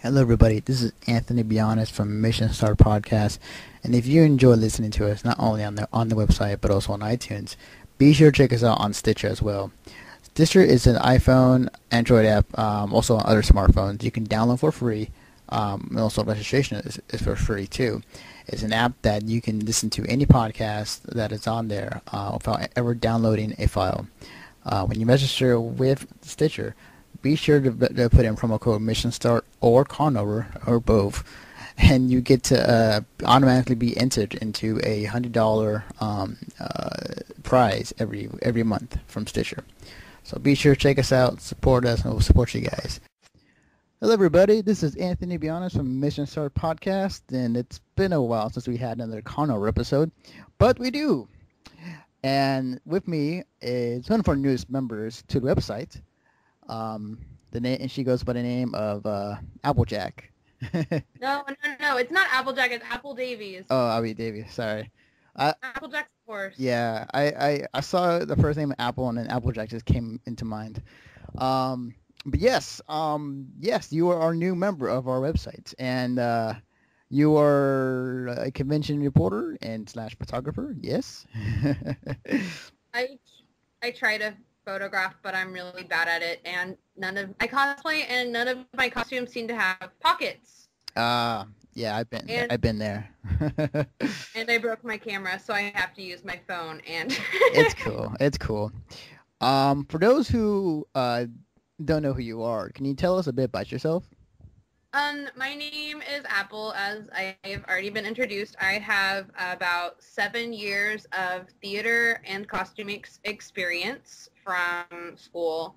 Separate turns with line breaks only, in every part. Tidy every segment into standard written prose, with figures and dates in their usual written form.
Hello, everybody. This is Anthony Bionis from Mission Start Podcast, and if you enjoy listening to us not only on the website but also on iTunes, be sure to check us out on Stitcher as well. Stitcher is an iPhone, Android app, also on other smartphones. You can download for free, and also registration is for free too. It's an app that you can listen to any podcast that is on there without ever downloading a file. When you register with Stitcher, be sure to put in promo code Mission Start or Conover or both, and you get to automatically be entered into a $100 prize every month from Stitcher. So be sure to check us out, support us, and we'll support you guys. Hello, everybody. This is Anthony Bionis from Mission Start Podcast, and it's been a while since we had another Conover episode, but we do. And with me is one of our newest members to the website. And she goes by the name of Applejack.
No, it's not Applejack, it's Apple Davies.
Oh, Abby Davies, sorry.
Applejack's of course.
Yeah, I saw the first name Apple and then Applejack just came into mind. But yes, you are our new member of our website, and you are a convention reporter and / photographer. Yes.
I try to photograph, but I'm really bad at it, and I cosplay, and none of my costumes seem to have pockets.
Yeah, I've been there.
And I broke my camera, so I have to use my phone, and
It's cool. For those who don't know who you are, can you tell us a bit about yourself?
My name is Apple, as I have already been introduced. I have about 7 years of theater and costume experience from school.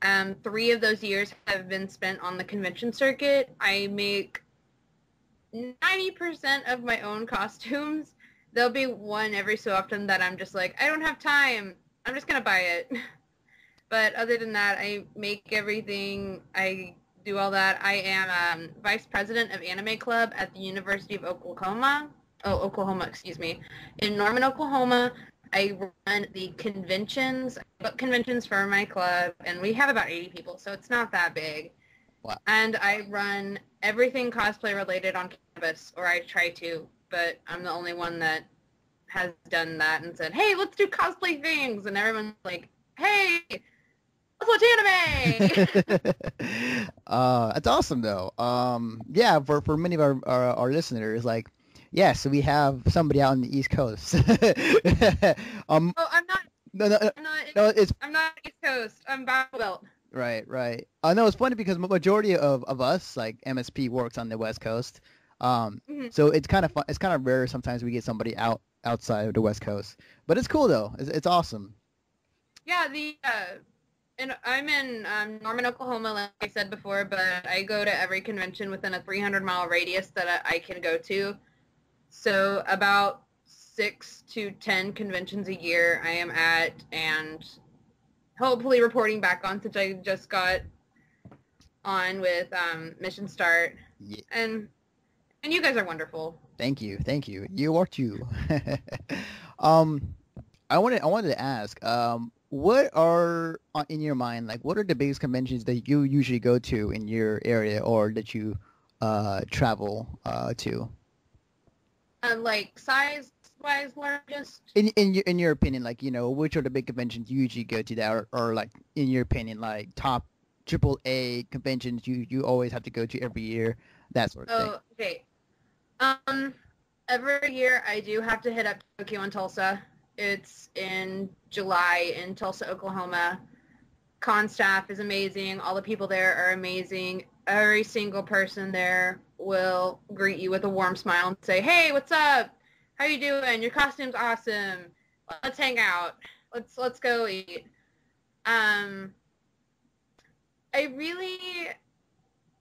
3 of those years have been spent on the convention circuit. I make 90% of my own costumes. There'll be one every so often that I'm just like, I don't have time. I'm just going to buy it. But other than that, I make everything. I do all that. I am vice president of Anime Club at the University of Oklahoma. In Norman, Oklahoma. I run the conventions. I book conventions for my club, and we have about 80 people, so it's not that big.
Wow.
And I run everything cosplay related on campus, or I try to, but I'm the only one that has done that and said, hey, let's do cosplay things, and everyone's like, hey, let's watch anime.
That's awesome though. Yeah, for many of our listeners, like, yeah, so we have somebody out on the East Coast.
Oh, I'm not.
No,
I'm not East Coast. I'm Bible Belt.
Right. No, it's funny because majority of us, like MSP, works on the West Coast. So it's kind of fun. It's kind of rare sometimes we get somebody outside of the West Coast, but it's cool though. It's awesome.
Yeah, and I'm in Norman, Oklahoma, like I said before, but I go to every convention within a 300-mile radius that I can go to. So about 6 to 10 conventions a year I am at, and hopefully reporting back on, since I just got on with Mission Start.
Yeah.
And you guys are wonderful.
Thank you. You are too. I wanted to ask, what are in your mind, like, what are the biggest conventions that you usually go to in your area or that you travel to?
Like size-wise, largest.
In your opinion, like, which are the big conventions you usually go to that are like, in your opinion, like top AAA conventions you always have to go to every year, that sort of thing.
Okay. Every year I do have to hit up Tokyo and Tulsa. It's in July in Tulsa, Oklahoma. Con staff is amazing. All the people there are amazing. Every single person there will greet you with a warm smile and say, hey, what's up? How you doing? Your costume's awesome. Let's hang out. Let's go eat. I really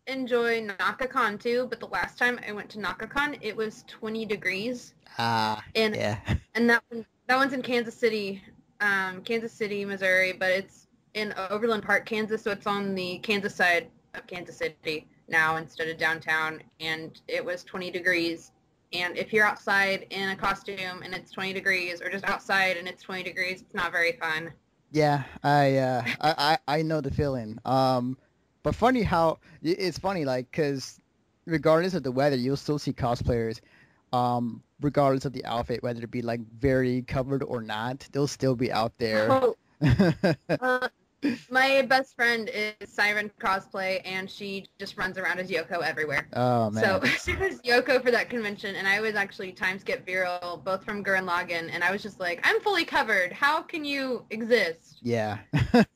enjoy NakaCon too, but the last time I went to NakaCon, it was 20 degrees.
Yeah.
And that one's in Kansas City, Missouri, but it's in Overland Park, Kansas, so it's on the Kansas side of Kansas City now instead of downtown, and it was 20 degrees. And if you're outside in a costume and it's 20 degrees, or just outside and it's 20 degrees, it's not very fun.
Yeah, I know the feeling. But funny how it's funny, like, cause regardless of the weather, you'll still see cosplayers, regardless of the outfit, whether it be like very covered or not, they'll still be out there.
Oh, uh, my best friend is Siren Cosplay, and she just runs around as Yoko everywhere.
Oh
So
man.
she was Yoko for that convention, and I was actually time skip viral, both from Gurren Lagann, and I was just like, I'm fully covered. How can you exist?
Yeah.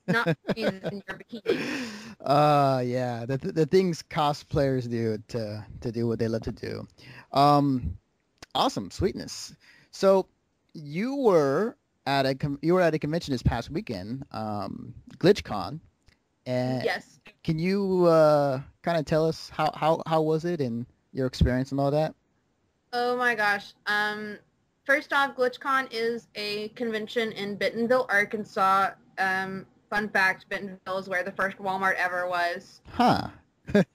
Not in your bikini.
Yeah. The things cosplayers do to do what they love to do. Um, awesome, sweetness. So you were you were at a convention this past weekend, Glitchcon, and
Yes.
can you kind of tell us how was it and your experience and all that?
Oh my gosh. First off, Glitchcon is a convention in Bentonville, Arkansas. Fun fact, Bentonville is where the first Walmart ever was.
Huh.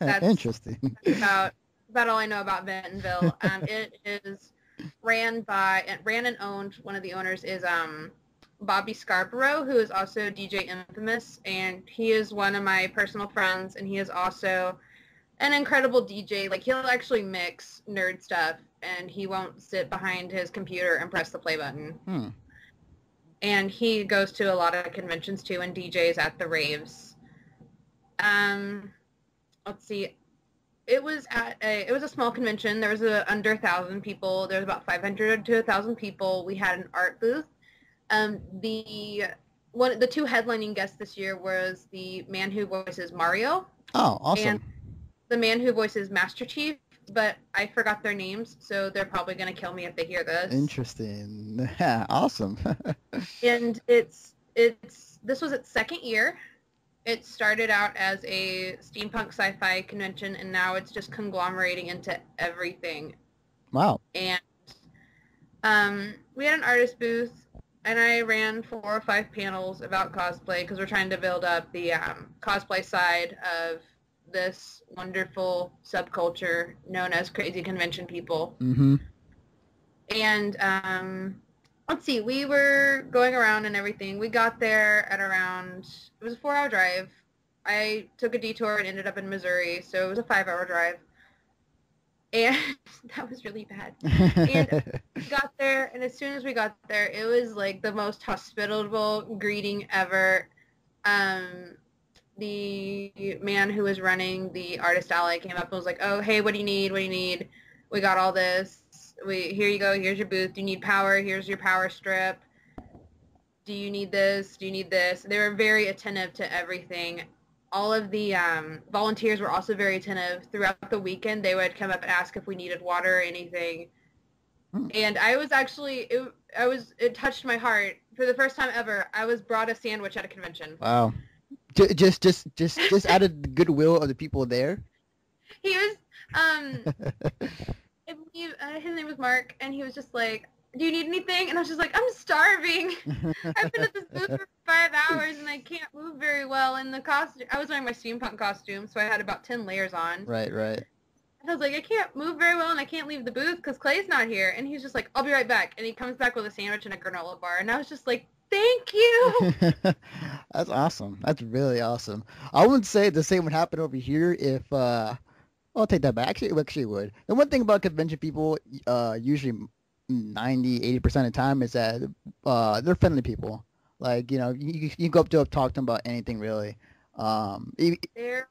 That's
Interesting.
about all I know about Bentonville. It is ran and owned. One of the owners is Bobby Scarborough, who is also DJ Infamous, and he is one of my personal friends, and he is also an incredible DJ. Like, he'll actually mix nerd stuff, and he won't sit behind his computer and press the play button.
Hmm.
And he goes to a lot of conventions too and DJs at the raves. Let's see. It was a small convention. There was under 1,000 people. There was about 500 to 1,000 people. We had an art booth. The two headlining guests this year was the man who voices Mario.
Oh, awesome.
And the man who voices Master Chief, but I forgot their names, so they're probably going to kill me if they hear this.
Interesting. Yeah, awesome.
And this was its second year. It started out as a steampunk sci-fi convention, and now it's just conglomerating into everything.
Wow.
And we had an artist booth, and I ran 4 or 5 panels about cosplay because we're trying to build up the cosplay side of this wonderful subculture known as crazy convention people.
Mm-hmm.
And let's see, we were going around and everything. We got there at around, it was a 4-hour drive. I took a detour and ended up in Missouri, so it was a 5-hour drive. And that was really bad. And we got there, and as soon as we got there, it was like the most hospitable greeting ever. The man who was running the artist alley came up and was like, oh, hey, what do you need? What do you need? We got all this. Here you go. Here's your booth. Do you need power? Here's your power strip. Do you need this? Do you need this? They were very attentive to everything. All of the volunteers were also very attentive. Throughout the weekend, they would come up and ask if we needed water or anything. And I was actually, it touched my heart. For the first time ever, I was brought a sandwich at a convention.
Wow. Just out of the goodwill of the people there.
He was, I believe his name was Mark, and he was just like, do you need anything? And I was just like, I'm starving. I've been at this booth for 5 hours, and I can't move very well. And the costume, I was wearing my steampunk costume, so I had about 10 layers on.
Right.
And I was like, I can't move very well, and I can't leave the booth because Clay's not here. And he's just like, I'll be right back. And he comes back with a sandwich and a granola bar. And I was just like, thank you.
That's awesome. That's really awesome. I wouldn't say the same would happen over here if, I'll take that back. Actually, it actually would. The one thing about convention people, usually 90-80% of the time is that they're friendly people. Like, you know, you go up to them, talk to them about anything really.
There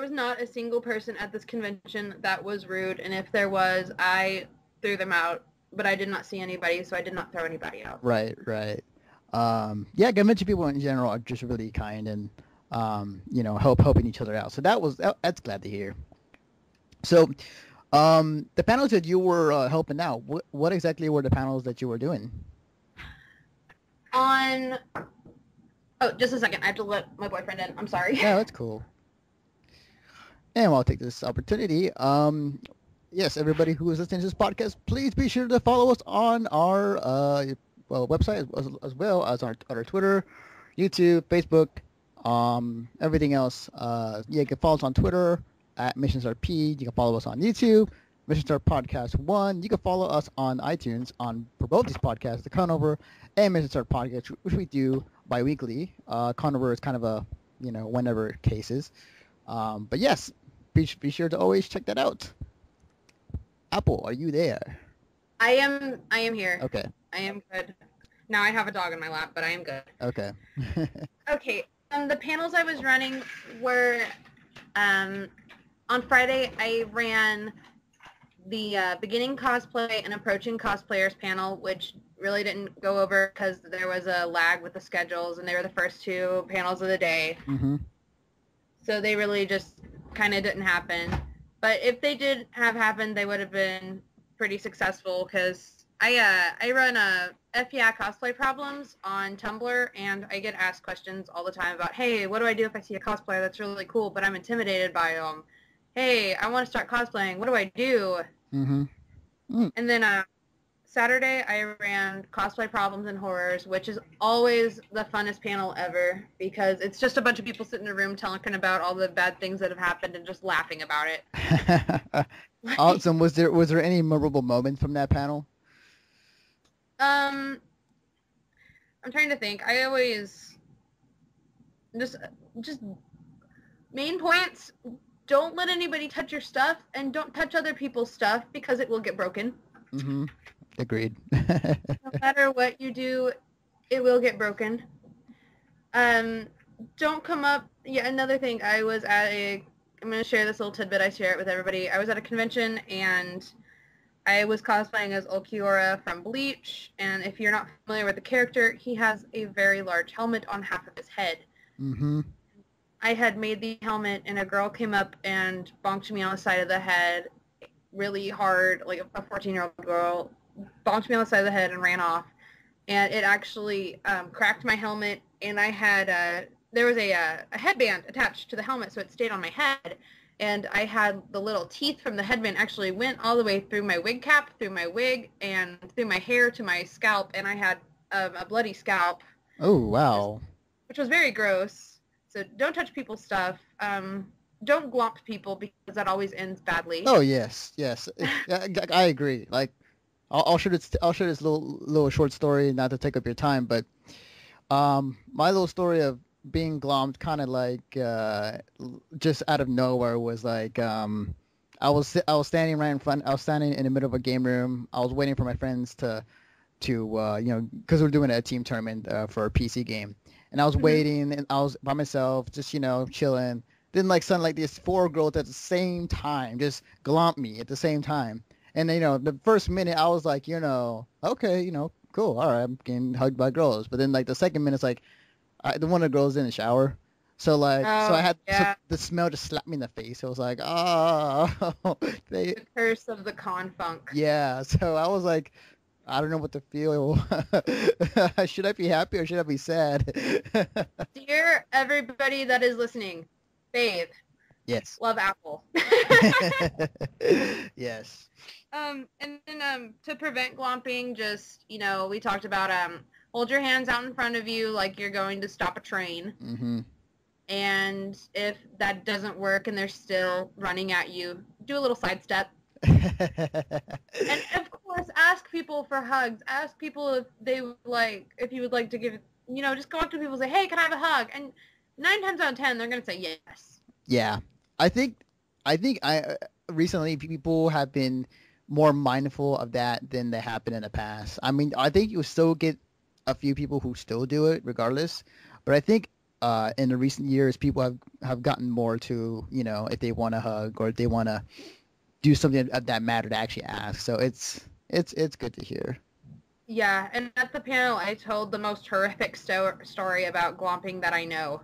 was not a single person at this convention that was rude, and if there was, I threw them out. But I did not see anybody, so I did not throw anybody out.
Right. Yeah, convention people in general are just really kind and helping each other out. So that's glad to hear. So, the panels that you were helping out, what exactly were the panels that you were doing?
Oh, just a second. I have to let my boyfriend in. I'm sorry.
Yeah, that's cool. And I'll take this opportunity. Yes, everybody who is listening to this podcast, please be sure to follow us on our website as well as on our Twitter, YouTube, Facebook, everything else. You can follow us on Twitter at MissionsRP. You can follow us on YouTube, Mission Star Podcast 1. You can follow us on iTunes for both these podcasts, the Conover and Mission Star Podcast, which we do bi-weekly. Conover is kind of a, whenever cases. But yes, be sure to always check that out. Apple, are you there?
I am here.
Okay.
I am good. Now I have a dog in my lap, but I am good.
Okay.
Okay. The panels I was running were on Friday. I ran the beginning cosplay and approaching cosplayers panel, which really didn't go over because there was a lag with the schedules, and they were the first two panels of the day.
Mm-hmm.
So they really just kind of didn't happen. But if they did have happened, they would have been pretty successful because I run a FEI cosplay problems on Tumblr, and I get asked questions all the time about, hey, what do I do if I see a cosplayer that's really cool, but I'm intimidated by them? Hey, I want to start cosplaying. What do I do?
Mm-hmm. Mm.
And then Saturday, I ran Cosplay Problems and Horrors, which is always the funnest panel ever because it's just a bunch of people sitting in a room talking about all the bad things that have happened and just laughing about it.
Awesome. Was there any memorable moment from that panel?
I'm trying to think. I always just main points. Don't let anybody touch your stuff, and don't touch other people's stuff because it will get broken.
Mm-hmm. Agreed.
No matter what you do, it will get broken. Don't come up. Yeah, another thing. I'm going to share this little tidbit. I share it with everybody. I was at a convention and I was cosplaying as Ulquiorra from Bleach. And if you're not familiar with the character, he has a very large helmet on half of his head.
Mm-hmm.
I had made the helmet, and a girl came up and bonked me on the side of the head really hard, like a 14-year-old girl, bonked me on the side of the head and ran off. And it actually cracked my helmet, and I had there was a headband attached to the helmet, so it stayed on my head. And I had the little teeth from the headband actually went all the way through my wig cap, through my wig, and through my hair to my scalp, and I had a bloody scalp.
Oh, wow.
Which was very gross. So don't touch people's stuff. Don't glomp people because that always ends badly.
Oh, yes. Yes. I agree. Like, I'll share this little short story, not to take up your time, but my little story of being glommed kind of like just out of nowhere was like I was standing right in front. I was standing in the middle of a game room. I was waiting for my friends to because we're doing a team tournament for a PC game, and I was waiting, and I was by myself, just chilling. Then like suddenly like these four girls at the same time just glomp me at the same time. And the first minute I was like, okay, cool, all right, I'm getting hugged by girls. But then like the second minute, it's like, the one of the girls in the shower, so like, so the smell just slapped me in the face. It was like, oh,
the curse of the con funk.
Yeah, so I was like, I don't know what to feel. Should I be happy or should I be sad?
Dear everybody that is listening, babe.
Yes.
Love Apple.
Yes.
And then to prevent glomping, just we talked about hold your hands out in front of you like you're going to stop a train.
Mm-hmm.
And if that doesn't work and they're still running at you, do a little sidestep. And of course, ask people for hugs. Ask people if you would like to give, just go up to people and say, hey, can I have a hug? And 9 times out of 10, they're going to say yes.
Yeah. I think recently people have been more mindful of that than they have been in the past. I mean, I think you still get a few people who still do it regardless, but I think in the recent years people have gotten more to, if they want a hug or if they want to do something of that matter to actually ask. So it's good to hear.
Yeah, and at the panel I told the most horrific story about glomping that I know.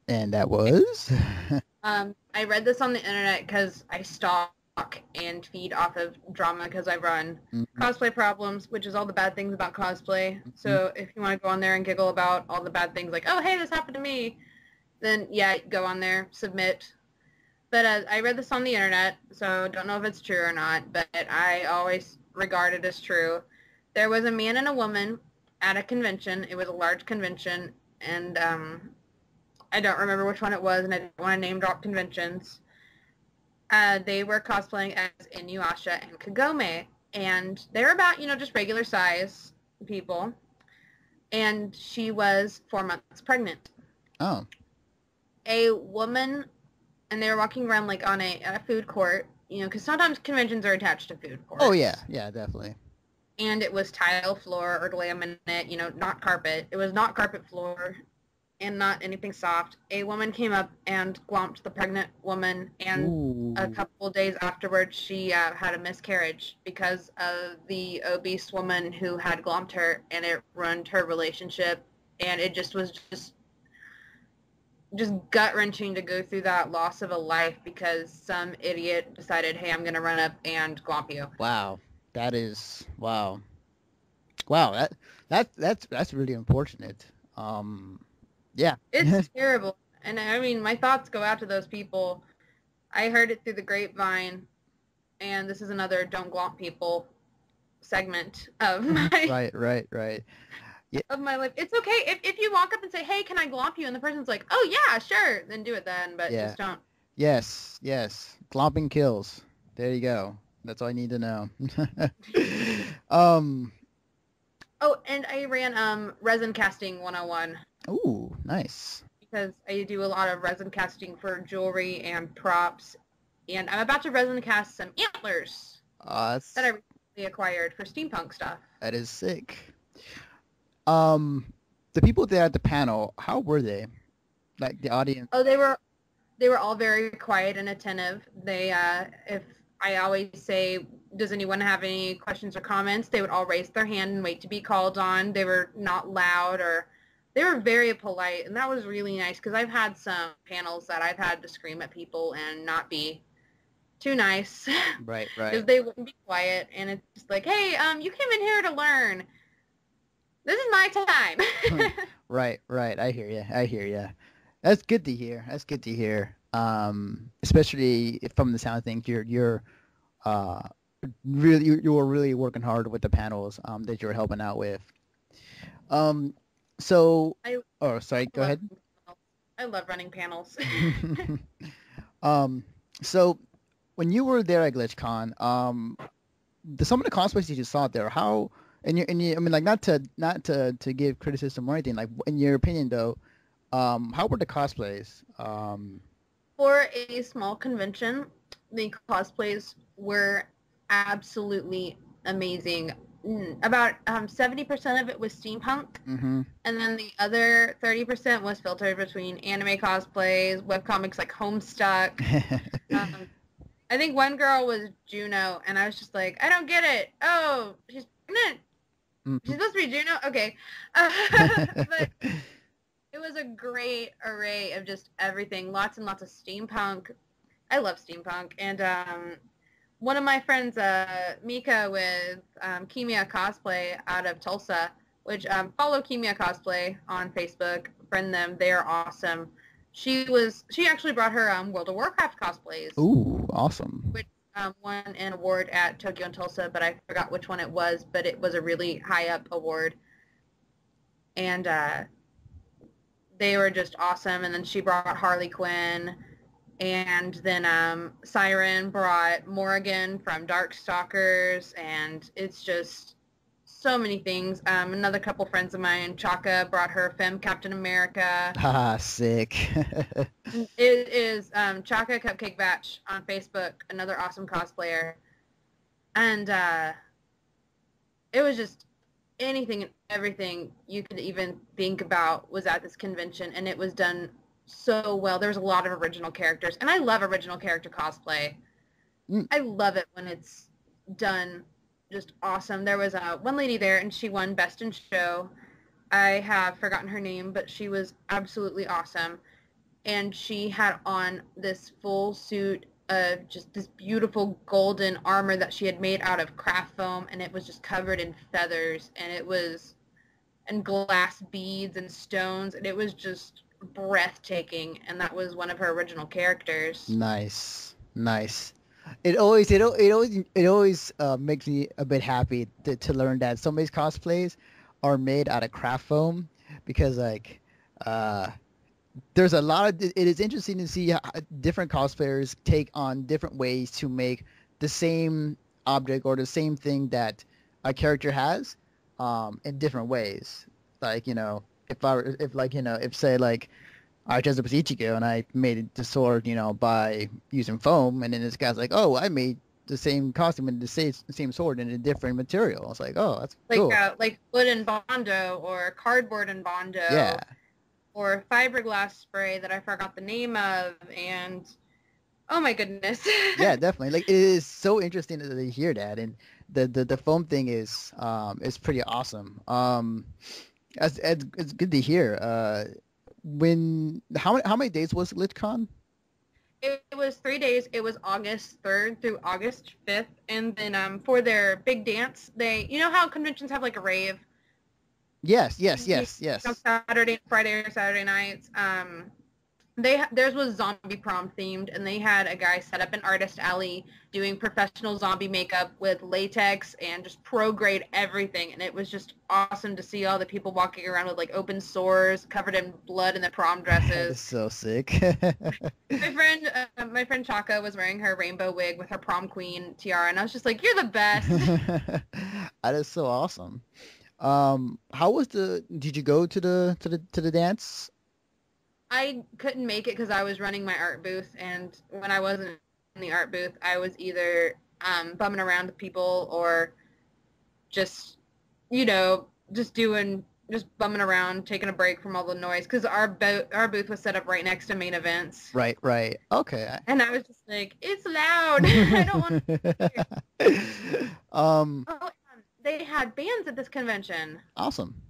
And that was?
I read this on the internet because I stalk and feed off of drama because I run Cosplay Problems, which is all the bad things about cosplay. So if you want to go on there and giggle about all the bad things like, oh, hey, this happened to me, then yeah, go on there, submit. But I read this on the internet, so don't know if it's true or not, but I always regard it as true. There was a man and a woman at a convention. It was a large convention, and I don't remember which one it was, and I don't want to name drop conventions. They were cosplaying as Inuyasha and Kagome, and they were about, just regular size people, and she was 4 months pregnant.
Oh.
A woman and they were walking around like on a food court, because sometimes conventions are attached to food
Oh yeah,
courts.
yeah, definitely.
And it was tile floor or laminate, not carpet. It was not carpet floor and not anything soft. A woman came up and glomped the pregnant woman, and a
Ooh.
couple days afterwards, she had a miscarriage because of the obese woman who had glomped her, and it ruined her relationship. And it just was just gut-wrenching to go through that loss of a life because some idiot decided, hey, I'm going to run up and glomp you.
Wow. That is wow. Wow, that's really unfortunate. Yeah.
It's terrible. And I mean, my thoughts go out to those people. I heard it through the grapevine, and this is another don't glomp people segment of my
Right, right, right. Yeah.
of my life. It's okay if you walk up and say, hey, can I glomp you? And the person's like, oh yeah, sure, then do it then, but
Yeah.
just don't.
Yes, yes. Glomping kills. There you go. That's all I need to know. um.
Oh, and I ran resin casting 101
Ooh, nice.
because I do a lot of resin casting for jewelry and props, and I'm about to resin cast some antlers that I
That's
recently acquired for steampunk stuff.
that is sick. Um, the people there at the panel, how were they? Like the audience?
Oh, they were all very quiet and attentive. They if I always say, does anyone have any questions or comments, they would all raise their hand and wait to be called on. They were not loud, or they were very polite, and that was really nice because I've had some panels that I've had to scream at people and not be too nice
Right,
because
right.
they wouldn't be quiet, and it's just like, hey, you came in here to learn. This is my time.
Right, right. I hear you. I hear you. That's good to hear. That's good to hear. Especially from the sound of things, you're uh really you were really working hard with the panels that you were helping out with. Um, so
I
oh, sorry. Go
love
ahead.
panels. I love running panels.
um, so when you were there at GlitchCon, some of the cosplays that you saw there, how I mean, like not to give criticism or anything, like in your opinion though, how were the cosplays?
For a small convention, the cosplays were absolutely amazing. About 70% of it was steampunk,
Mm-hmm.
and then the other 30% was filtered between anime cosplays, webcomics like Homestuck. Um, I think one girl was Juno, and I was just like, I don't get it. Oh, she's pregnant. She's supposed to be Juno? Okay. But it was a great array of just everything. Lots and lots of steampunk. I love steampunk. And one of my friends, Mika with Kimia Cosplay out of Tulsa, which follow Kimia Cosplay on Facebook, friend them. They are awesome. She actually brought her World of Warcraft cosplays,
Ooh, awesome.
which won an award at Tokyo and Tulsa, but I forgot which one it was, but it was a really high up award. And they were just awesome. And then she brought Harley Quinn, and then Siren brought Morrigan from Darkstalkers, and it's just so many things. Another couple friends of mine, Chaka, brought her Femme Captain America.
Ah, sick.
It is Chaka Cupcake Batch on Facebook, another awesome cosplayer. And it was just anything and everything you could even think about was at this convention, and it was done so well. There's a lot of original characters, and I love original character cosplay.
Mm.
I love it when it's done just awesome. There was one lady there, and she won Best in Show. I have forgotten her name, but she was absolutely awesome. And she had on this full suit of just this beautiful golden armor that she had made out of craft foam, and it was just covered in feathers, and glass beads and stones, and it was just breathtaking. And that was one of her original characters.
Nice, nice. It always makes me a bit happy to learn that some of these cosplays are made out of craft foam because like uh there's a lot of it is interesting to see how different cosplayers take on different ways to make the same object or the same thing that a character has in different ways. Like, if I were- if like, if say like I dressed up as Ichigo and I made the sword, by using foam. And then this guy's like, "Oh, I made the same costume and the same sword in a different material." I was like, "Oh, that's cool."
Like wood and bondo or cardboard and bondo
Yeah,
or fiberglass spray that I forgot the name of, and oh my goodness.
yeah, definitely. Like it is so interesting to hear that, and the foam thing is pretty awesome. It's good to hear. When how many days was Glitchcon?
It was 3 days. It was August 3rd through August 5th. And then for their big dance, you know how conventions have like a rave?
Yes, yes,
You
yes,
know,
yes.
Saturday, Friday, or Saturday nights. Theirs was zombie prom themed, and they had a guy set up an artist alley doing professional zombie makeup with latex and just pro grade everything, and it was just awesome to see all the people walking around with like open sores, covered in blood in their prom
That is
dresses.
so sick.
My friend Chaka was wearing her rainbow wig with her prom queen tiara, and I was just like, "You're the best."
That is so awesome. How was did you go to the dance?
I couldn't make it because I was running my art booth, and when I wasn't in the art booth, I was either bumming around with people or just, just bumming around, taking a break from all the noise because our booth was set up right next to main events,
Right, right. Okay.
and I was just like, "It's loud. I don't want to."
Um,
Oh, they had bands at this convention,
awesome.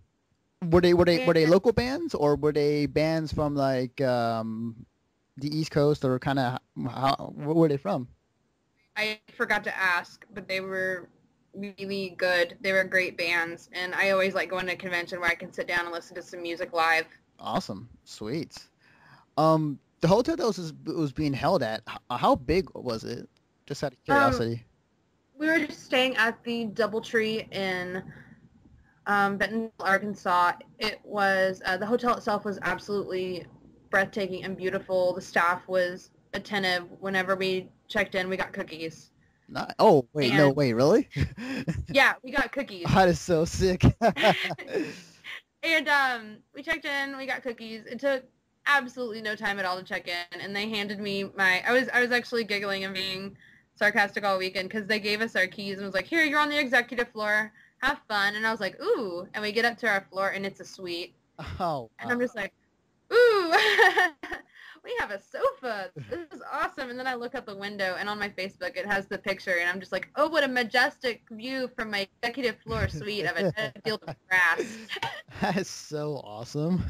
Were they
and
local bands or were they bands from like the East Coast or kind of where were they from?
I forgot to ask, but they were really good. They were great bands, and I always like going to a convention where I can sit down and listen to some music live.
Awesome. Sweet. The hotel that was being held at, how big was it? Just out of
Um,
curiosity.
we were just staying at the DoubleTree in Bentonville, Arkansas. It was the hotel itself was absolutely breathtaking and beautiful. The staff was attentive. Whenever we checked in, we got cookies,
Not, oh, wait, no,
and
wait, really?
yeah, we got cookies.
That is so sick.
And we checked in, we got cookies. It took absolutely no time at all to check in, and they handed me I was actually giggling and being sarcastic all weekend because they gave us our keys and was like, "Here, you're on the executive floor. Have fun." And I was like, "Ooh." And we get up to our floor and it's a suite.
Oh,
And I'm just like, "Ooh." We have a sofa. This is awesome. And then I look out the window and on my Facebook it has the picture and I'm just like, "Oh, what a majestic view from my executive floor suite of a field of grass."
that is so awesome.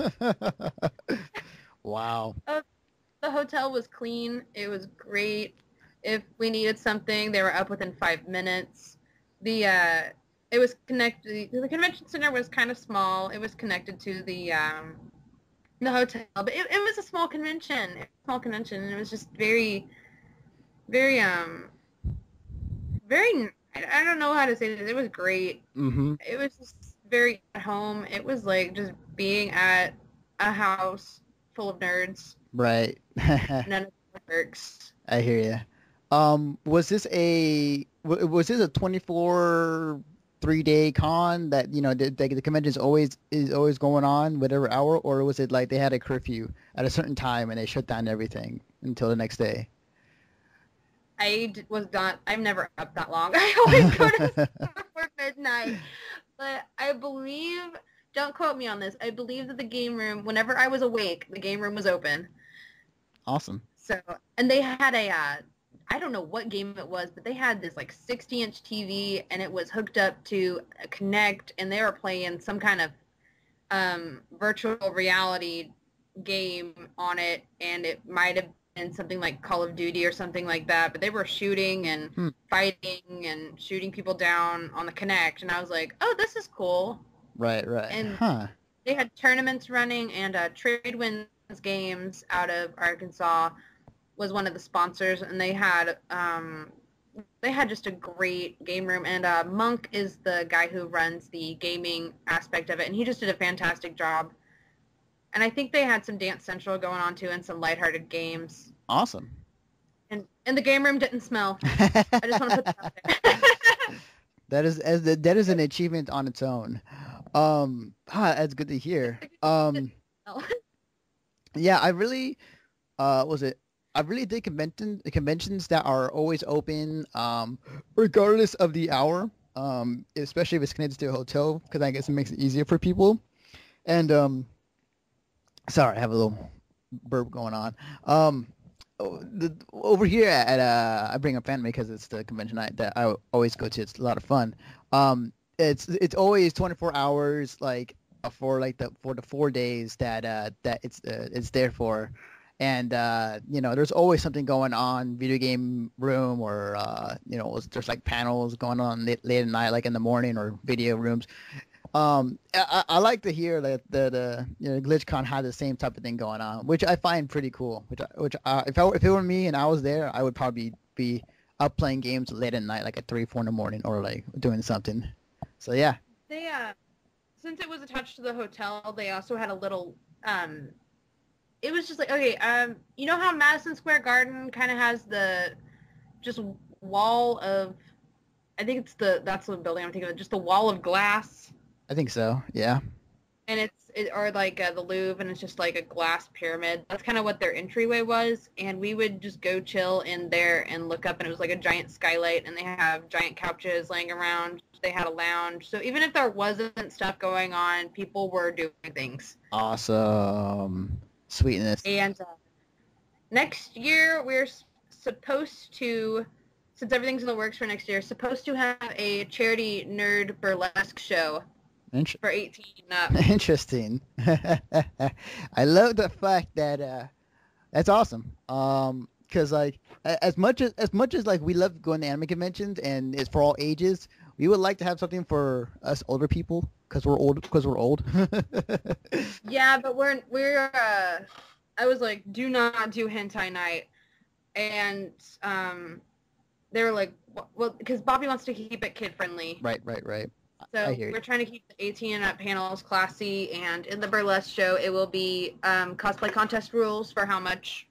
Wow.
The hotel was clean. It was great. If we needed something, they were up within 5 minutes. The it was connected. The convention center was kind of small. It was connected to the hotel, but it was a small convention. It was a small convention, and it was just very, very very. I don't know how to say this. It was great.
Mm-hmm.
It was just very at home. It was like just being at a house full of nerds.
Right.
None of the perks.
I hear you. Was this a 24 3-day con that the convention is always going on whatever hour, or was it like they had a curfew at a certain time and they shut down everything until the next day?
Was not. I'm never up that long. I always go to sleep before midnight. But I believe. Don't quote me on this. I believe that the game room, whenever I was awake, the game room was open.
Awesome.
So, and they had I don't know what game it was, but they had this like 60-inch TV, and it was hooked up to a Connect, and they were playing some kind of virtual reality game on it, and it might have been something like Call of Duty or something like that. But they were shooting and
Hmm.
fighting and shooting people down on the Connect, and I was like, oh, this is cool.
Right, right.
And
Huh.
they had tournaments running, and Trade Winds Games out of Arkansas was one of the sponsors, and they had just a great game room. And Monk is the guy who runs the gaming aspect of it, and he just did a fantastic job. And I think they had some Dance Central going on too, and some lighthearted games.
Awesome.
And the game room didn't smell. I just want to put that out there.
That is an achievement on its own. That's good to hear.
It didn't smell.
Yeah, I really was it I really dig conventions that are always open regardless of the hour, especially if it's connected to a hotel, because I guess it makes it easier for people. And sorry, I have a little burp going on. Over here at I bring up anime because it's the convention that I always go to. It's a lot of fun. It's always 24 hours, like for like the 4 days that it's there for. And there's always something going on, video game room, or there's like panels going on late at night, like in the morning, or video rooms. I like to hear that Glitchcon had the same type of thing going on, which I find pretty cool. If it were me and I was there, I would probably be up playing games late at night, like at 3, 4 in the morning, or like doing something. So yeah.
They since it was attached to the hotel, they also had a little it was just like, okay, you know how Madison Square Garden kind of has the just wall of, I think that's the building I'm thinking of, just the wall of glass.
I think so. Yeah.
And or like the Louvre, and it's just like a glass pyramid. That's kind of what their entryway was, and we would just go chill in there and look up, and it was like a giant skylight, and they have giant couches laying around. They had a lounge, so even if there wasn't stuff going on, people were doing things.
Awesome. Sweetness.
And next year we're supposed to, since everything's in the works for next year, supposed to have a charity nerd burlesque show for 18 and up.
Interesting. I love the fact that that's awesome. Because like as much as like we love going to anime conventions and it's for all ages, we would like to have something for us older people because we're old.
Yeah, but we're I was like, do not do hentai night, and they were like, well, because Bobby wants to keep it kid friendly.
Right.
So we're trying to keep the 18 and up panels classy, and in the burlesque show, it will be cosplay contest rules for how much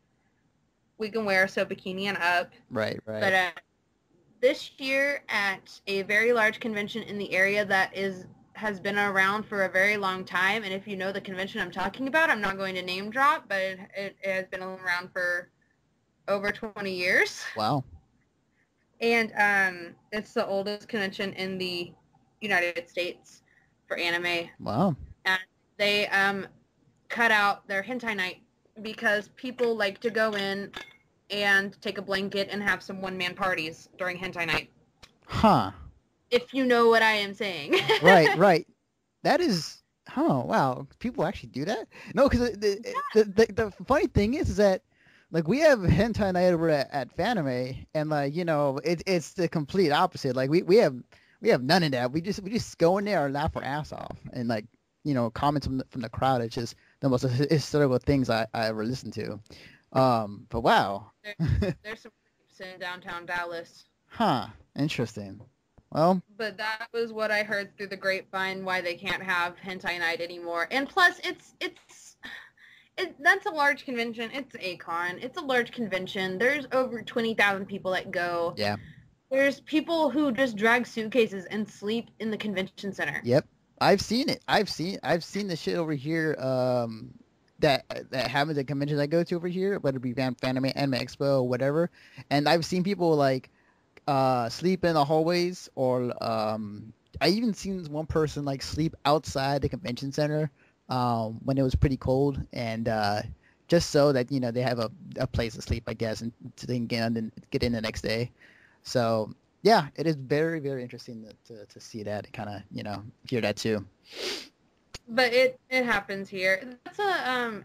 we can wear, so bikini and up.
Right.
But this year, at a very large convention in the area that has been around for a very long time, and if you know the convention I'm talking about, I'm not going to name drop, but it has been around for over 20 years.
Wow.
And it's the oldest convention in the United States for anime.
Wow.
And they cut out their hentai night because people like to go in and take a blanket and have some one-man parties during hentai night.
Huh.
If you know what I am saying.
Right. That is, oh, wow. People actually do that? No, because the funny thing is that, like, we have hentai night over at Fanime, and, like, it's the complete opposite. Like, we have none of that. We just go in there and laugh our ass off, and, like, comments from the crowd. It's just the most hysterical things I ever listened to. But wow.
There's some creeps in downtown Dallas.
Huh. Interesting. Well,
but that was what I heard through the grapevine, why they can't have hentai night anymore. And plus, that's a large convention. It's A-Con. It's a large convention. There's over 20,000 people that go.
Yeah.
There's people who just drag suitcases and sleep in the convention center.
Yep. I've seen it. I've seen the shit over here that happens at conventions I go to over here, whether it be Fanime, Anime Expo, or whatever. And I've seen people like sleep in the hallways, or I even seen one person like sleep outside the convention center when it was pretty cold, and just so that they have a place to sleep, I guess, and so they can get in the next day. So yeah, it is very, very interesting to see that, kind of hear that too.
But it happens here. That's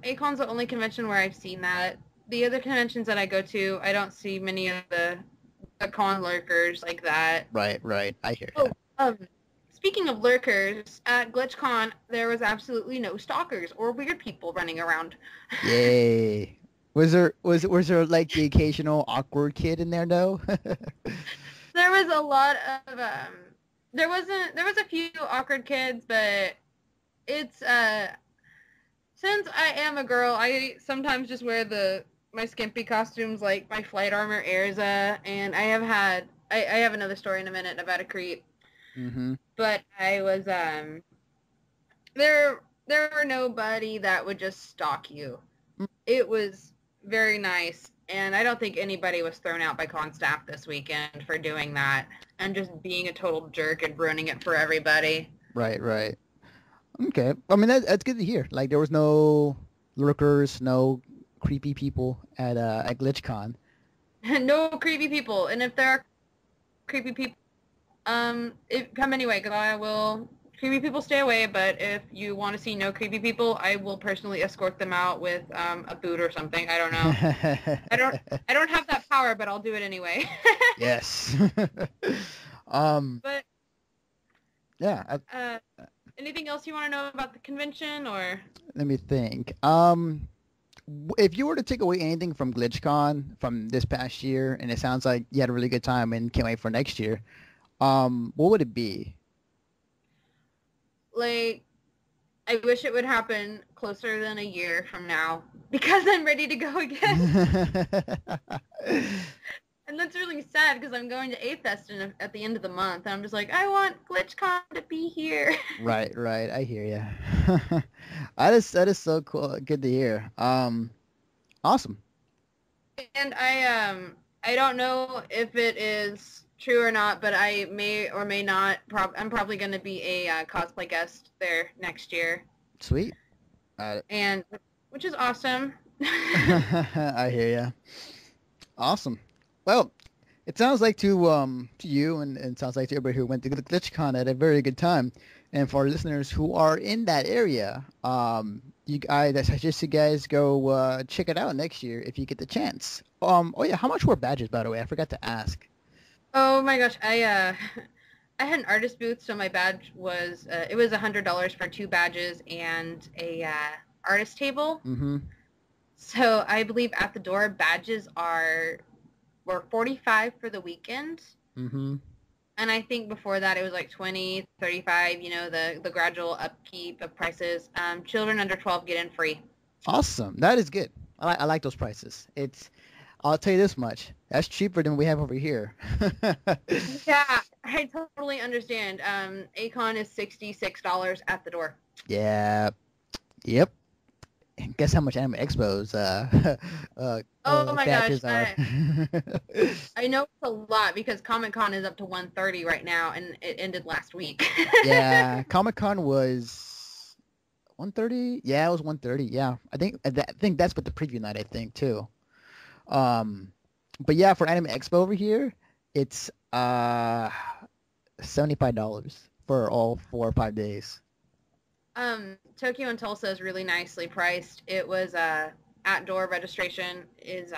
A-Con's the only convention where I've seen that. The other conventions that I go to, I don't see many of the con lurkers like that.
Right. I hear
that. Speaking of lurkers, at Glitchcon, there was absolutely no stalkers or weird people running around.
Yay. Was there like the occasional awkward kid in there though?
There was a lot of there was a few awkward kids, but it's since I am a girl, I sometimes just wear my skimpy costumes, like my flight armor Erza, and I have another story in a minute about a creep.
Mm-hmm.
But I was there were nobody that would just stalk you. It was very nice, and I don't think anybody was thrown out by con staff this weekend for doing that and just being a total jerk and ruining it for everybody.
Right, right. Okay. I mean, that's good to hear. Like, there was no lurkers, no creepy people at Glitchcon.
No creepy people, and if there are creepy people, come anyway, because I will. Creepy people stay away, but if you want to see no creepy people, I will personally escort them out with a boot or something. I don't know. I don't. I don't have that power, but I'll do it anyway.
Yes. um.
But
Yeah.
anything else you want to know about the convention, or?
Let me think. If you were to take away anything from GlitchCon from this past year, and it sounds like you had a really good time and can't wait for next year, what would it be?
Like, I wish it would happen closer than a year from now because I'm ready to go again. And that's really sad because I'm going to A-Fest at the end of the month. And I'm just like, I want GlitchCon to be here.
Right, right. I hear you. That is so cool. Good to hear. Awesome.
And I don't know if it is true or not, but I may or may not. I'm probably going to be a cosplay guest there next year.
Sweet.
And which is awesome.
I hear you. Awesome. Well, it sounds like to you and it sounds like to everybody who went to GlitchCon had a very good time. And for our listeners who are in that area, I suggest you guys go check it out next year if you get the chance. Oh yeah, how much were badges, by the way? I forgot to ask.
Oh my gosh, I had an artist booth, so my badge was it was $100 for 2 badges and a artist table.
Mm-hmm.
So I believe at the door badges were $45 for the weekend.
Mm-hmm.
And I think before that it was like $20, $35, the gradual upkeep of prices. Children under 12 get in free.
Awesome. That is good. I like those prices. I'll tell you this much. That's cheaper than we have over here.
Yeah, I totally understand. Acon is $66 at the door.
Yeah. Yep. Guess how much Anime Expo's
Oh my gosh,
badges are.
I know it's a lot because Comic Con is up to 130 right now, and it ended last week.
Yeah, Comic Con was 130. Yeah, it was 130. Yeah, I think that's with the preview night. I think too. But yeah, for Anime Expo over here, it's $75 for all 4 or 5 days.
Tokyo and Tulsa is really nicely priced. It was at-door registration is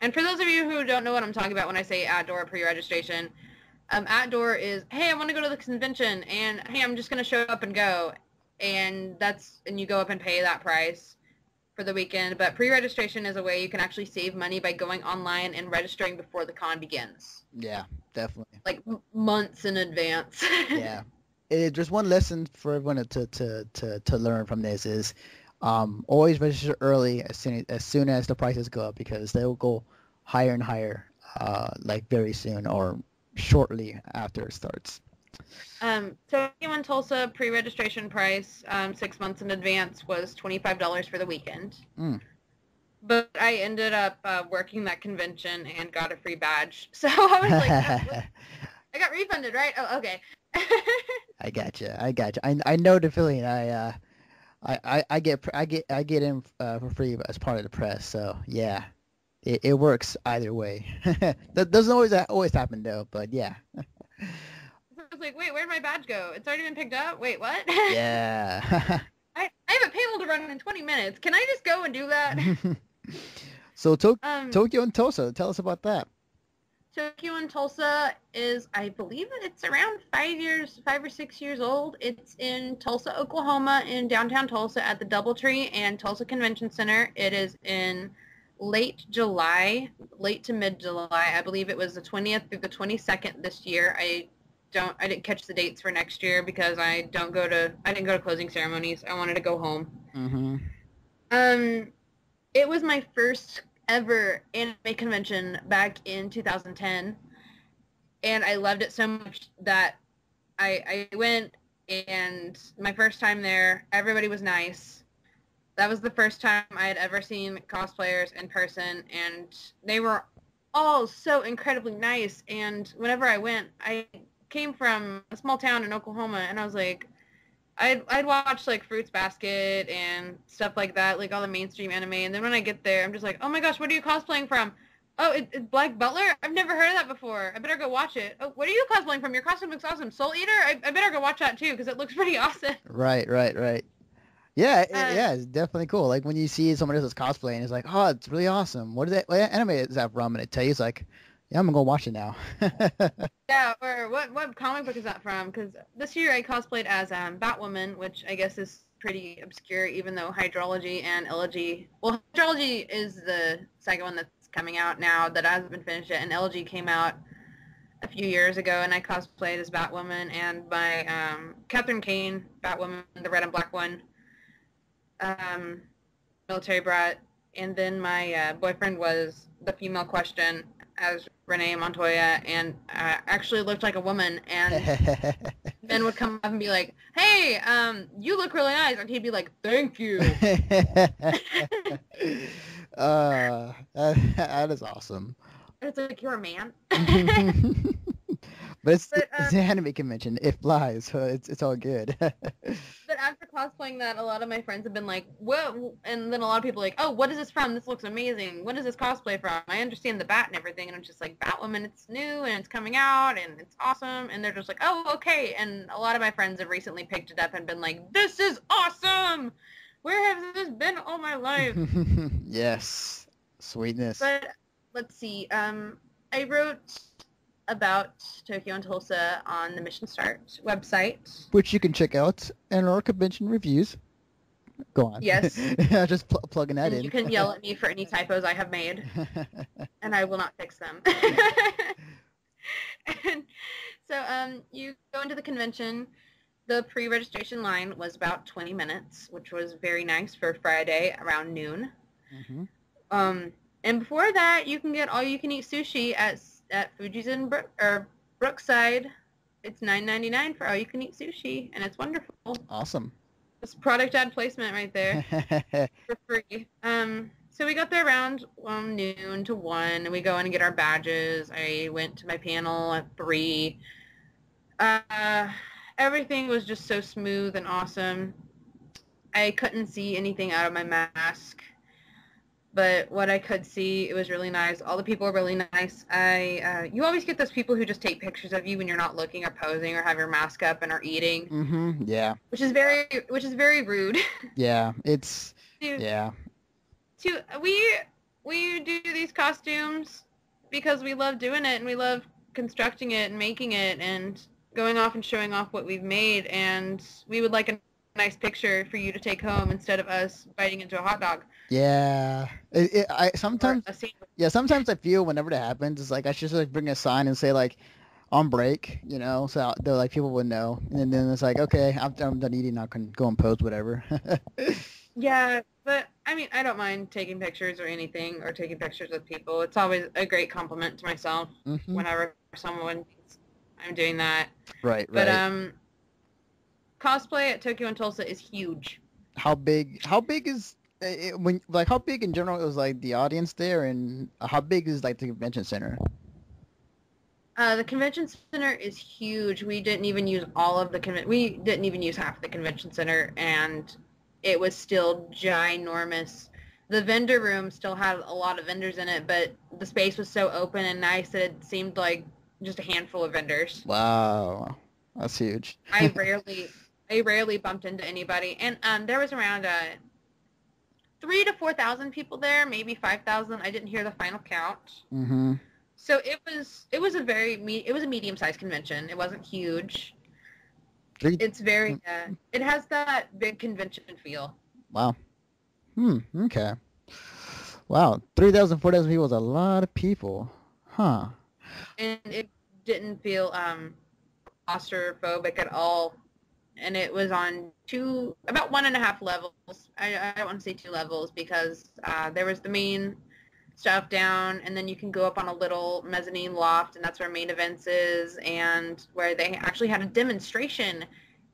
and for those of you who don't know what I'm talking about when I say at-door pre-registration, at-door is, hey, I want to go to the convention, and hey, I'm just going to show up and go, and you go up and pay that price for the weekend. But pre-registration is a way you can actually save money by going online and registering before the con begins.
Yeah, definitely.
Like months in advance.
Yeah. Just one lesson for everyone to learn from this is always register early as soon as the prices go up, because they will go higher and higher like very soon or shortly after it starts.
Tokyo and Tulsa pre-registration price 6 months in advance was $25 for the weekend. But I ended up working that convention and got a free badge. So I was like, I got refunded, right? Oh, okay.
I gotcha. I know the feeling. I get in for free as part of the press. So yeah, it works either way. That doesn't always happen though. But yeah.
I was like, wait, where'd my badge go? It's already been picked up? Wait, what?
Yeah.
I have a panel to run in 20 minutes. Can I just go and do that?
So Tokyo and Tulsa, tell us about that.
Tokyo and Tulsa is, I believe it's around 5 or 6 years old. It's in Tulsa, Oklahoma, in downtown Tulsa at the Doubletree and Tulsa Convention Center. It is in late to mid-July. I believe it was the 20th through the 22nd this year. I didn't catch the dates for next year because I didn't go to closing ceremonies. I wanted to go home.
Mm-hmm.
It was my first ever anime convention back in 2010, and I loved it so much that I went, and my first time there, everybody was nice. That was the first time I had ever seen cosplayers in person, and they were all so incredibly nice. And whenever I went, I came from a small town in Oklahoma, and I was like, I'd watch like Fruits Basket and stuff like that, like all the mainstream anime. And then when I get there, I'm just like, oh my gosh, what are you cosplaying from? Oh, it's Black Butler? I've never heard of that before. I better go watch it. Oh, what are you cosplaying from? Your costume looks awesome. Soul Eater? I better go watch that too because it looks pretty awesome.
Right, right, right. Yeah,
Uh,
yeah, it's definitely cool. Like when you see someone else's cosplay and it's like, oh, it's really awesome. What is that? What anime is that from? And it tells you, it's like, yeah, I'm gonna go watch it now.
yeah, or what comic book is that from? Because this year I cosplayed as Batwoman, which I guess is pretty obscure, even though Hydrology and Elegy. Well, Hydrology is the second one that's coming out now that hasn't been finished yet, and Elegy came out a few years ago, and I cosplayed as Batwoman, and my Catherine Kane Batwoman, the red and black one, military brat, and then my boyfriend was the female question as Renee Montoya, and actually looked like a woman, and men would come up and be like, hey, you look really nice, and he'd be like, thank you.
That is awesome.
It's like, you're a man.
But it's
But
it's an anime convention. It flies, so it's all good.
but after cosplaying that, a lot of my friends have been like, "Whoa!" And then a lot of people are like, "Oh, what is this from? This looks amazing. What is this cosplay from?" I understand the bat and everything, and I'm just like, "Batwoman, it's new and it's coming out and it's awesome." And they're just like, "Oh, okay." And a lot of my friends have recently picked it up and been like, "This is awesome. Where has this been all my life?"
Yes, sweetness.
But let's see. I wrote about Tokyo and Tulsa on the Mission Start website.
Which you can check out in our convention reviews. Go on.
Yes.
Just plugging that
And
in.
you can yell at me for any typos I have made, and I will not fix them. And so you go into the convention. The pre-registration line was about 20 minutes, which was very nice for Friday around noon.
Mm-hmm.
And before that, you can get all-you-can-eat sushi at Fuji's in Brookside. It's $9.99 for all-you-can-eat sushi, and it's wonderful.
Awesome.
It's product ad placement right there for free. So we got there around noon to 1, and we go in and get our badges. I went to my panel at 3. Everything was just so smooth and awesome. I couldn't see anything out of my mask, but what I could see, it was really nice. All the people were really nice. You always get those people who just take pictures of you when you're not looking or posing or have your mask up and are eating.
Mm-hmm. Yeah.
Which is very rude.
Yeah. It's
Dude,
yeah.
We do these costumes because we love doing it and we love constructing it and making it and going off and showing off what we've made, and we would like a nice picture for you to take home instead of us biting into a hot dog.
Yeah. Sometimes I feel whenever that happens, it's like I should just like bring a sign and say like on break, so they're like people would know, and then it's like okay, I'm done eating, I can go and pose whatever.
Yeah, but I mean, I don't mind taking pictures or anything, or taking pictures with people. It's always a great compliment to myself whenever someone thinks I'm doing that.
Right,
But
right.
cosplay at Tokyo and Tulsa is huge.
How big is when like how big in general is like the audience there, and how big is like the convention center?
The convention center is huge. We didn't even use all of the we didn't even use half the convention center, and it was still ginormous. The vendor room still had a lot of vendors in it, but the space was so open and nice that it seemed like just a handful of vendors.
Wow, that's huge.
I rarely bumped into anybody, and there was around 3,000 to 4,000 people there, maybe 5,000. I didn't hear the final count.
Mm-hmm.
So it was a medium-sized convention. It wasn't huge. It's very it has that big convention feel.
Wow. Okay. Wow. 3,000, 4,000 people is a lot of people. Huh.
And it didn't feel claustrophobic at all. And it was on about 1.5 levels. I don't want to say 2 levels because there was the main stuff down, and then you can go up on a little mezzanine loft, and that's where main events is, and where they actually had a demonstration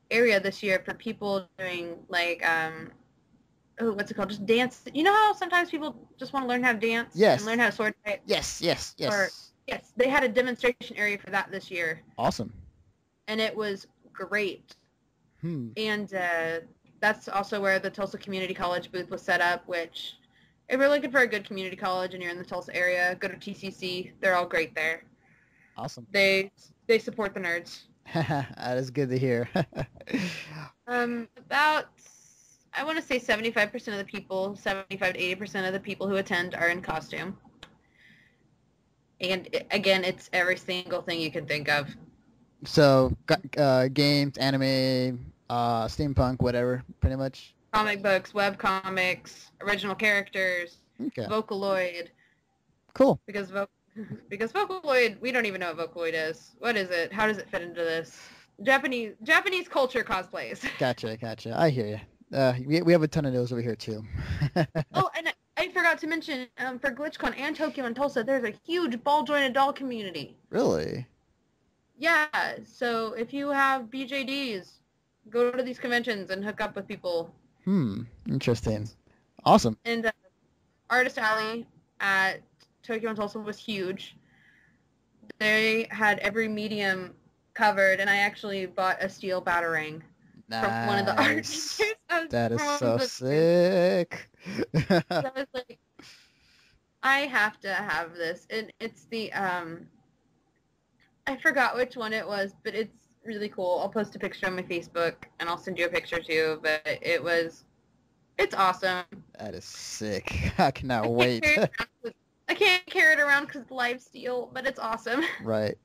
area this year for people doing like what's it called? Just dance. You know how sometimes people just want to learn how to dance and learn
Yes.
how to sword fight?
Yes. Yes.
Or
Yes.
yes, they had a demonstration area for that this year,
Awesome.
and it was great.
Hmm.
And that's also where the Tulsa Community College booth was set up, which if you're looking for a good community college and you're in the Tulsa area, go to TCC. They're all great there.
Awesome.
They support the nerds.
That is good to hear.
About I want to say 75% of the people, 75 to 80% of the people who attend are in costume. And again, it's every single thing you can think of.
So, games, anime, steampunk, whatever, pretty much.
Comic books, web comics, original characters,
Okay.
Vocaloid,
Cool.
because because Vocaloid, we don't even know what Vocaloid is. What is it? How does it fit into this? Japanese culture cosplays.
Gotcha. I hear you. We have a ton of those over here too.
Oh, and I forgot to mention, for Glitchcon and Tokyo and Tulsa, there's a huge ball jointed doll community.
Really?
Yeah, so if you have BJDs, go to these conventions and hook up with people.
Interesting. Awesome.
And Artist Alley at Tokyo and Tulsa was huge. They had every medium covered, and I actually bought a steel batarang from one of the art
Nice.
teachers.
That is so sick.
So I was like, I have to have this. And it's the, I forgot which one it was, but it's really cool. I'll post a picture on my Facebook, and I'll send you a picture too, but it's awesome.
That is sick. I cannot wait.
I can't carry it around because it's live steel, but it's awesome.
Right.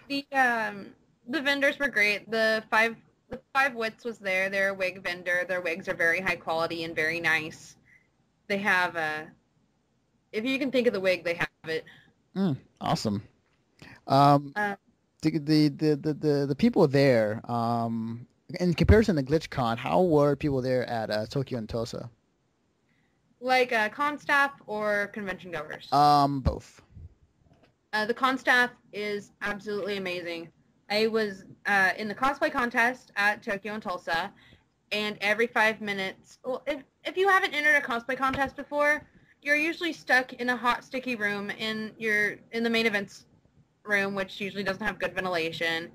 The vendors were great. The five wits was there. They're a wig vendor. Their wigs are very high quality and very nice. They have if you can think of the wig, they have it.
Awesome. The people there, in comparison to Glitchcon, how were people there at Tokyo and Tulsa?
Like con staff or convention goers?
Both.
The con staff is absolutely amazing. I was in the cosplay contest at Tokyo and Tulsa, and every 5 minutes, well, if you haven't entered a cosplay contest before, you're usually stuck in a hot, sticky room in the main events room, which usually doesn't have good ventilation,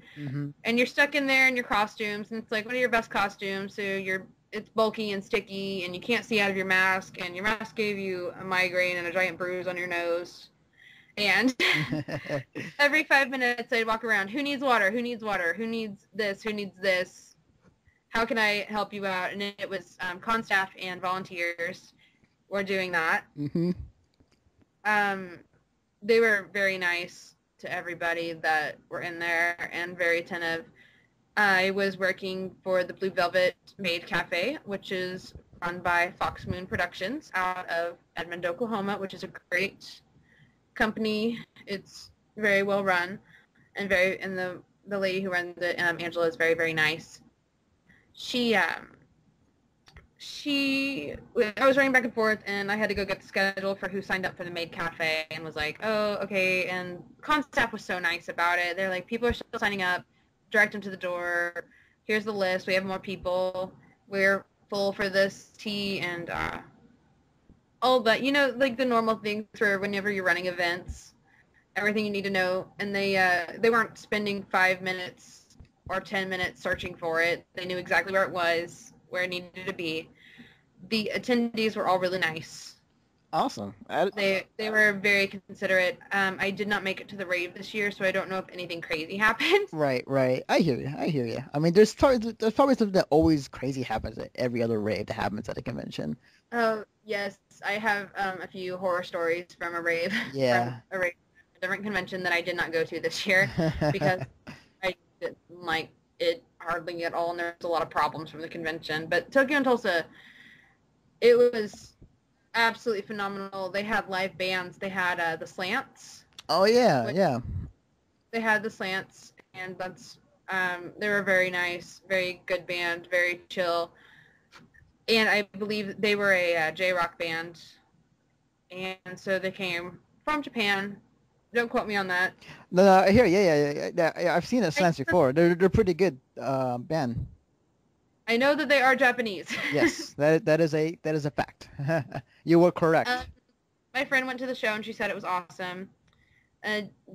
and you're stuck in there in your costumes, and it's like, what are your best costumes? So it's bulky and sticky, and you can't see out of your mask, and your mask gave you a migraine and a giant bruise on your nose. And every 5 minutes, I'd walk around. Who needs water? Who needs water? Who needs this? Who needs this? How can I help you out? And it was con staff and volunteers were doing that. They were very nice to everybody that were in there and very attentive. I was working for the Blue Velvet Maid Cafe, which is run by Fox Moon Productions out of Edmond, Oklahoma, which is a great company. It's very well run, and the lady who runs it, Angela, is very, very nice. I was running back and forth, and I had to go get the schedule for who signed up for the Maid Cafe, and was like, oh, okay. And con staff was so nice about it. They're like, people are still signing up. Direct them to the door. Here's the list. We have more people. We're full for this tea and all that. You know, like the normal things for whenever you're running events. Everything you need to know. And they weren't spending 5 minutes or 10 minutes searching for it. They knew exactly where it was, where it needed to be. The attendees were all really nice.
Awesome.
They were very considerate. I did not make it to the rave this year, so I don't know if anything crazy happened.
Right. I hear you. I mean, there's probably something that always crazy happens at every other rave that happens at a convention.
Oh, yes. I have a few horror stories from a rave.
Yeah.
From a different convention that I did not go to this year because I didn't like it hardly at all, and there's a lot of problems from the convention. But Tokyo and Tulsa, it was absolutely phenomenal. They had live bands. They had the Slants.
Oh yeah.
They had the Slants, and that's they were very nice, very good band, very chill. And I believe they were a J-rock band, and so they came from Japan. Don't quote me on that.
No, I hear. Yeah. I've seen the Slants before. They're pretty good band.
I know that they are Japanese.
Yes, that is a fact. You were correct.
My friend went to the show and she said it was awesome.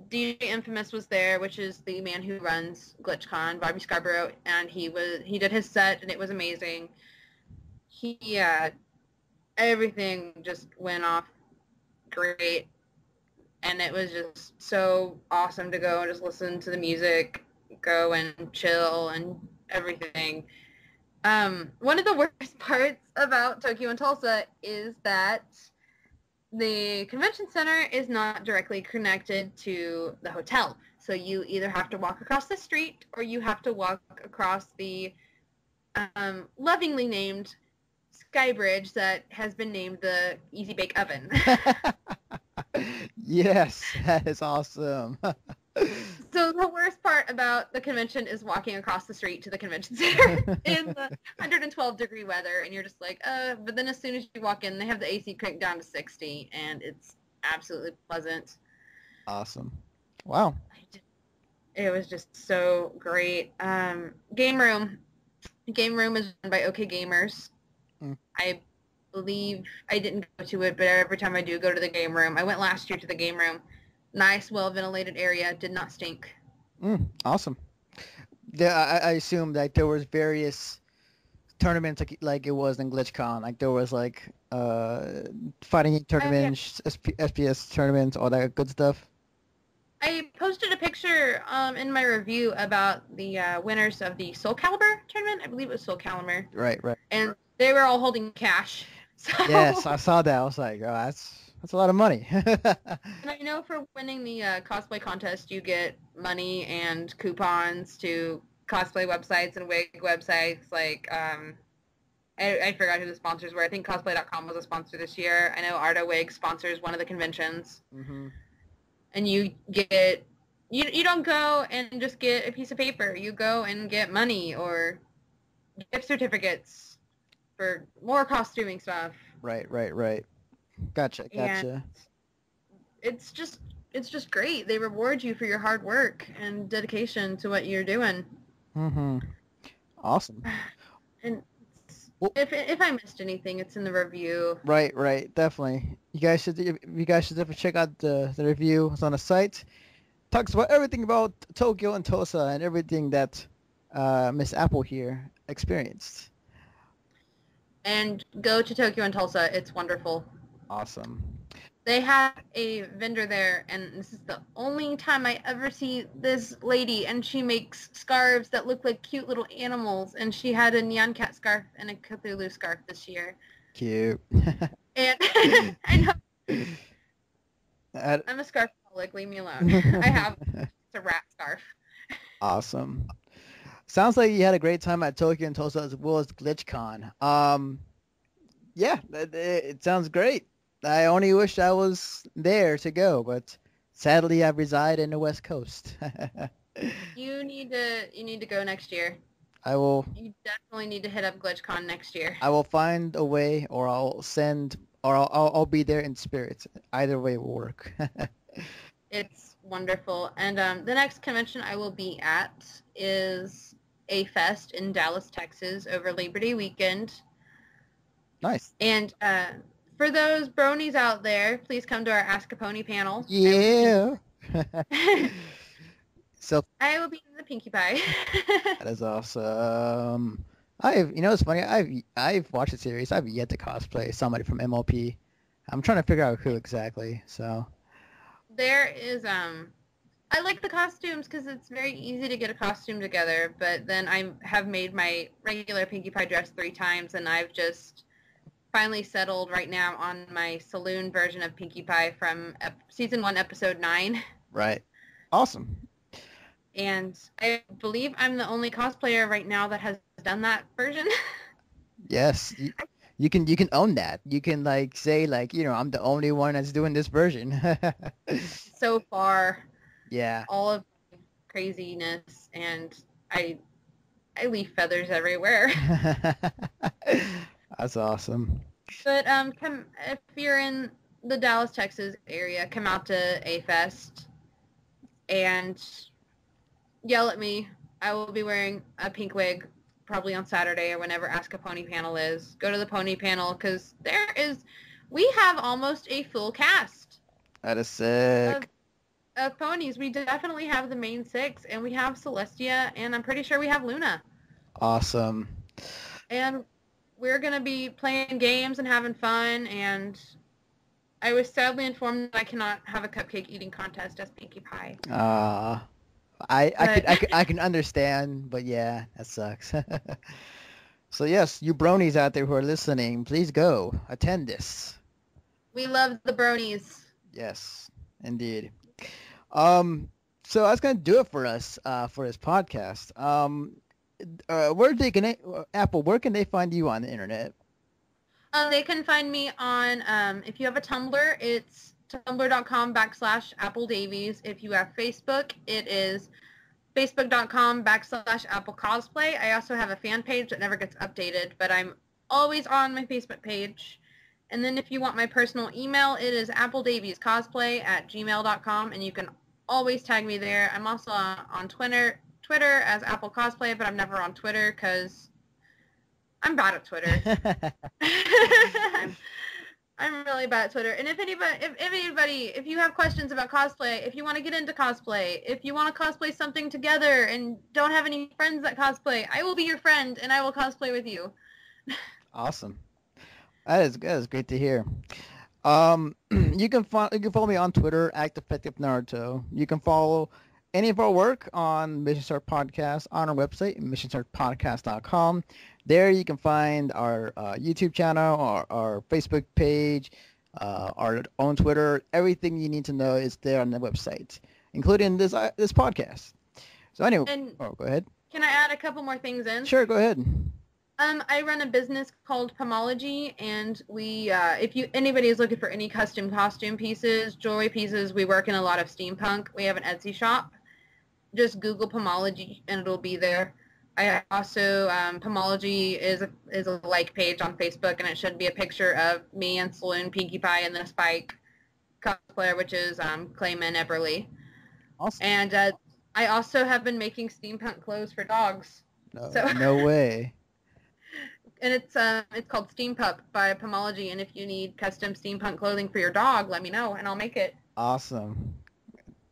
DJ Infamous was there, which is the man who runs Glitchcon, Bobby Scarborough, and he did his set and it was amazing. Everything just went off great, and it was just so awesome to go and just listen to the music, go and chill and everything. One of the worst parts about Tokyo and Tulsa is that the convention center is not directly connected to the hotel. So you either have to walk across the street or you have to walk across the lovingly named Sky Bridge that has been named the Easy Bake Oven.
Yes, that is awesome.
So the worst part about the convention is walking across the street to the convention center in the 112-degree weather, and you're just like, but then as soon as you walk in, they have the AC cranked down to 60, and it's absolutely pleasant.
Awesome. Wow.
It was just so great. Game Room. Game Room is run by OK Gamers. I believe I didn't go to it, but every time I do go to the Game Room, I went last year to the Game Room. Nice, well-ventilated area. Did not stink.
Awesome. I assume that there was various tournaments like it was in Glitchcon. Like there was like fighting tournaments, SPS tournaments, all that good stuff.
I posted a picture in my review about the winners of the Soul Calibur tournament. I believe it was Soul Calibur.
Right.
And they were all holding cash. So...
Yes, I saw that. I was like, oh, that's a lot of money.
And I know for winning the cosplay contest, you get money and coupons to cosplay websites and wig websites. Like, I forgot who the sponsors were. I think cosplay.com was a sponsor this year. I know Arta Wig sponsors one of the conventions.
Mm-hmm.
And you get, you don't go and just get a piece of paper. You go and get money or gift certificates for more costuming stuff.
Right. Gotcha.
And it's just great. They reward you for your hard work and dedication to what you're doing.
Mm-hmm. Awesome.
And if I missed anything, it's in the review.
Right. Definitely. You guys should definitely check out the review. It's on the site. Talks about everything about Tokyo and Tulsa and everything that Miss Apple here experienced.
And go to Tokyo and Tulsa. It's wonderful.
Awesome.
They have a vendor there, and this is the only time I ever see this lady, and she makes scarves that look like cute little animals, and she had a Nyan Cat scarf and a Cthulhu scarf this year.
Cute.
And I know. I'm a scarfaholic. Leave me alone. I have a rat scarf.
Awesome. Sounds like you had a great time at Tokyo and Tulsa as well as GlitchCon. Yeah, it sounds great. I only wish I was there to go, but sadly I reside in the West Coast.
You need to go next year.
I will.
You definitely need to hit up GlitchCon next year.
I will find a way, or I'll be there in spirit. Either way will work.
It's wonderful. And the next convention I will be at is A Fest in Dallas, Texas over Labor Day weekend.
Nice.
And for those bronies out there, please come to our Ask a Pony panel.
Yeah. So
I will be in the Pinkie Pie.
that is awesome. It's funny. I've watched the series. I've yet to cosplay somebody from MLP. I'm trying to figure out who exactly. So
there is I like the costumes because it's very easy to get a costume together. But then I have made my regular Pinkie Pie dress 3 times, and I've just finally settled right now on my saloon version of Pinkie Pie from season 1, episode 9.
Right. Awesome.
And I believe I'm the only cosplayer right now that has done that version.
Yes. You can own that. You can say I'm the only one that's doing this version.
So far.
Yeah.
All of the craziness, and I leave feathers everywhere.
That's awesome.
But come if you're in the Dallas, Texas area, come out to A Fest and yell at me. I will be wearing a pink wig probably on Saturday or whenever Ask a Pony panel is. Go to the pony panel because we have almost a full cast
That is
of,
sick.
of ponies. We definitely have the main 6, and we have Celestia, and I'm pretty sure we have Luna.
Awesome.
And we're going to be playing games and having fun, and I was sadly informed that I cannot have a cupcake eating contest as Pinkie Pie.
I can understand, but yeah, that sucks. So yes, you bronies out there who are listening, please go attend this.
We love the bronies.
Yes, indeed. So that's gonna do it for us for this podcast. Where can they find you on the internet?
They can find me on, if you have a Tumblr, it's tumblr.com/AppleDavies. If you have Facebook, it is facebook.com/AppleCosplay. I also have a fan page that never gets updated, but I'm always on my Facebook page. And then if you want my personal email, it is appledaviescosplay@gmail.com, and you can always tag me there. I'm also on Twitter as Apple Cosplay, but I'm never on Twitter because I'm bad at Twitter. I'm really bad at Twitter. And if you have questions about cosplay, if you want to get into cosplay, if you want to cosplay something together and don't have any friends that cosplay, I will be your friend and I will cosplay with you.
Awesome. That is great to hear. You can follow me on Twitter @DefectiveNaruto. You can follow any of our work on Mission Start Podcast on our website, missionstartpodcast.com. There you can find our YouTube channel, our Facebook page, our own Twitter. Everything you need to know is there on the website, including this podcast. So anyway, go ahead.
Can I add a couple more things in?
Sure, go ahead.
I run a business called Pomology, and we, if anybody is looking for any custom costume pieces, jewelry pieces, we work in a lot of steampunk. We have an Etsy shop. Just Google Pomology and it'll be there. I also, Pomology is a like page on Facebook, and it should be a picture of me and Saloon, Pinkie Pie, and then a Spike cosplayer, which is Clayman Eberly.
Awesome.
And I also have been making steampunk clothes for dogs.
No way.
And it's called Steam Pup by Pomology, and if you need custom steampunk clothing for your dog, let me know, and I'll make it.
Awesome.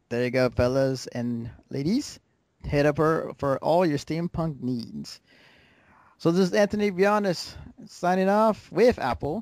There you go, fellas and ladies. Hit up her for all your steampunk needs. So this is Anthony Vianis signing off with Apple.